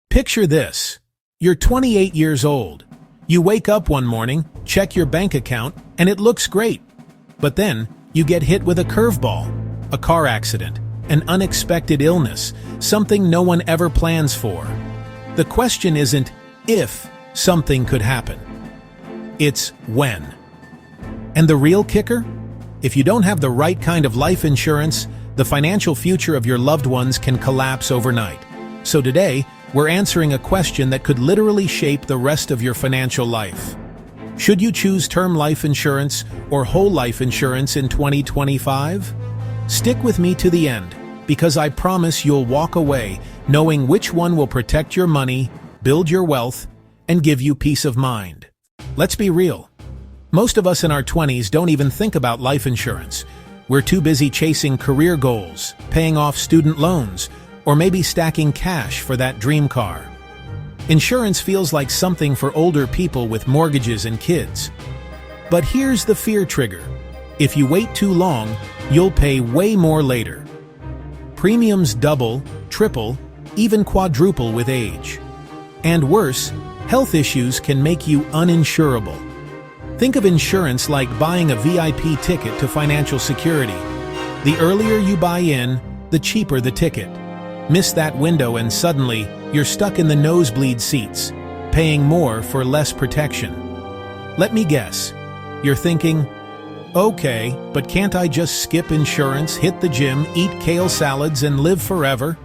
Picture this. You're 28 years old. You wake up one morning, check your bank account, and it looks great. But then, you get hit with a curveball, a car accident, an unexpected illness, something no one ever plans for. The question isn't if something could happen. It's when. And the real kicker? If you don't have the right kind of life insurance, the financial future of your loved ones can collapse overnight. So today, we're answering a question that could literally shape the rest of your financial life. Should you choose term life insurance or whole life insurance in 2025? Stick with me to the end, because I promise you'll walk away knowing which one will protect your money, build your wealth, and give you peace of mind. Let's be real. Most of us in our 20s don't even think about life insurance. We're too busy chasing career goals, paying off student loans, or maybe stacking cash for that dream car. Insurance feels like something for older people with mortgages and kids. But here's the fear trigger. If you wait too long, you'll pay way more later. Premiums double, triple, even quadruple with age. And worse, health issues can make you uninsurable. Think of insurance like buying a VIP ticket to financial security. The earlier you buy in, the cheaper the ticket. Miss that window and suddenly, you're stuck in the nosebleed seats, paying more for less protection. Let me guess. You're thinking, okay, but can't I just skip insurance, hit the gym, eat kale salads, and live forever?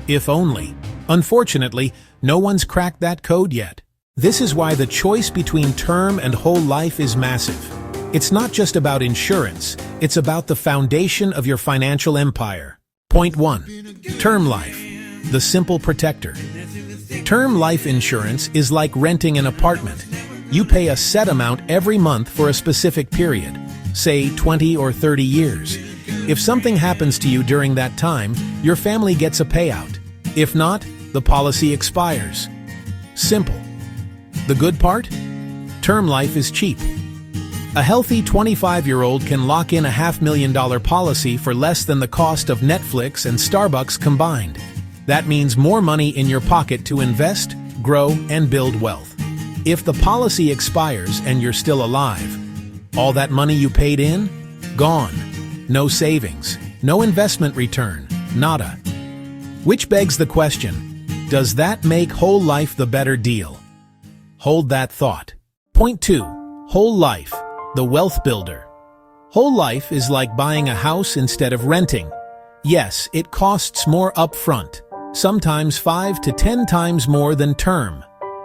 If only. Unfortunately, no one's cracked that code yet. This is why the choice between term and whole life is massive. It's not just about insurance, it's about the foundation of your financial empire. Point 1. Term life, the simple protector. Term life insurance is like renting an apartment. You pay a set amount every month for a specific period, say 20 or 30 years. If something happens to you during that time, your family gets a payout. If not, the policy expires. Simple. The good part? Term life is cheap. A healthy 25-year-old can lock in a $500,000 policy for less than the cost of Netflix and Starbucks combined. That means more money in your pocket to invest, grow, and build wealth. If the policy expires and you're still alive, all that money you paid in? Gone. No savings, no investment return, nada. Which begs the question, does that make whole life the better deal? Hold that thought. Point 2. Whole life, the wealth builder. Whole life is like buying a house instead of renting. Yes, it costs more upfront, sometimes 5 to 10 times more than term.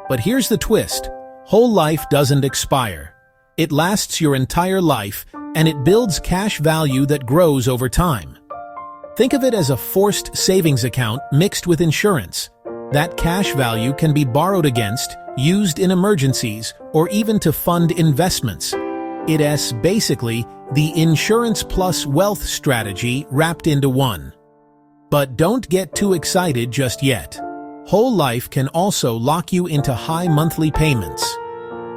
But here's the twist. Whole life doesn't expire. It lasts your entire life, and it builds cash value that grows over time. Think of it as a forced savings account mixed with insurance. That cash value can be borrowed against, used in emergencies, or even to fund investments. It's basically the insurance plus wealth strategy wrapped into one. But don't get too excited just yet. Whole life can also lock you into high monthly payments.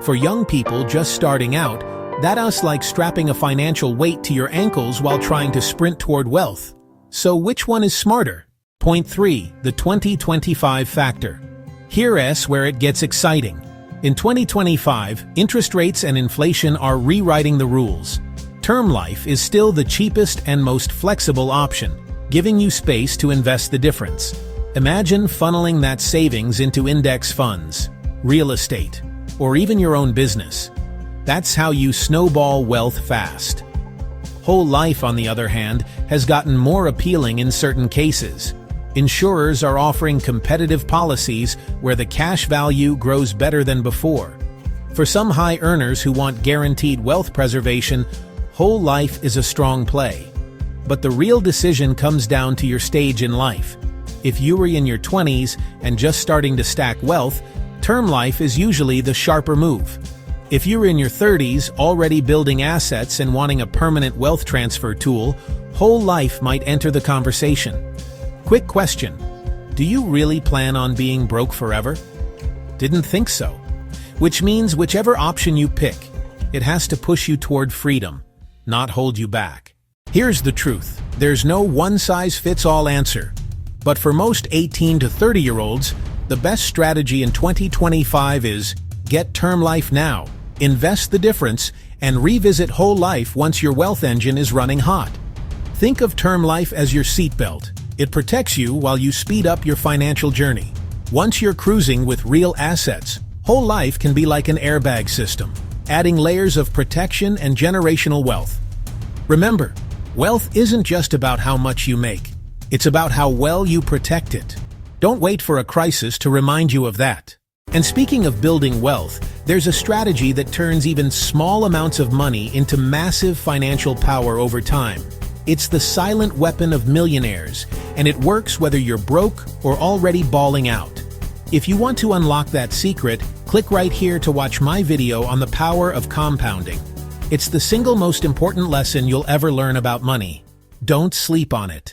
For young people just starting out, that's like strapping a financial weight to your ankles while trying to sprint toward wealth. So which one is smarter? Point 3. The 2025 factor. Here's where it gets exciting. In 2025, interest rates and inflation are rewriting the rules. Term life is still the cheapest and most flexible option, giving you space to invest the difference. Imagine funneling that savings into index funds, real estate, or even your own business. That's how you snowball wealth fast. Whole life, on the other hand, has gotten more appealing in certain cases. Insurers are offering competitive policies where the cash value grows better than before. For some high earners who want guaranteed wealth preservation, whole life is a strong play. But the real decision comes down to your stage in life. If you were in your 20s and just starting to stack wealth, term life is usually the sharper move. If you're in your 30s, already building assets and wanting a permanent wealth transfer tool, whole life might enter the conversation. Quick question. Do you really plan on being broke forever? Didn't think so. Which means whichever option you pick, it has to push you toward freedom, not hold you back. Here's the truth. There's no one-size-fits-all answer. But for most 18 to 30-year-olds, The best strategy in 2025 is get term life now, invest the difference, and revisit whole life once your wealth engine is running hot. Think of term life as your seatbelt. It protects you while you speed up your financial journey. Once you're cruising with real assets, whole life can be like an airbag system, adding layers of protection and generational wealth. Remember, wealth isn't just about how much you make. It's about how well you protect it. Don't wait for a crisis to remind you of that. And speaking of building wealth, there's a strategy that turns even small amounts of money into massive financial power over time. It's the silent weapon of millionaires, and it works whether you're broke or already balling out. If you want to unlock that secret, click right here to watch my video on the power of compounding. It's the single most important lesson you'll ever learn about money. Don't sleep on it.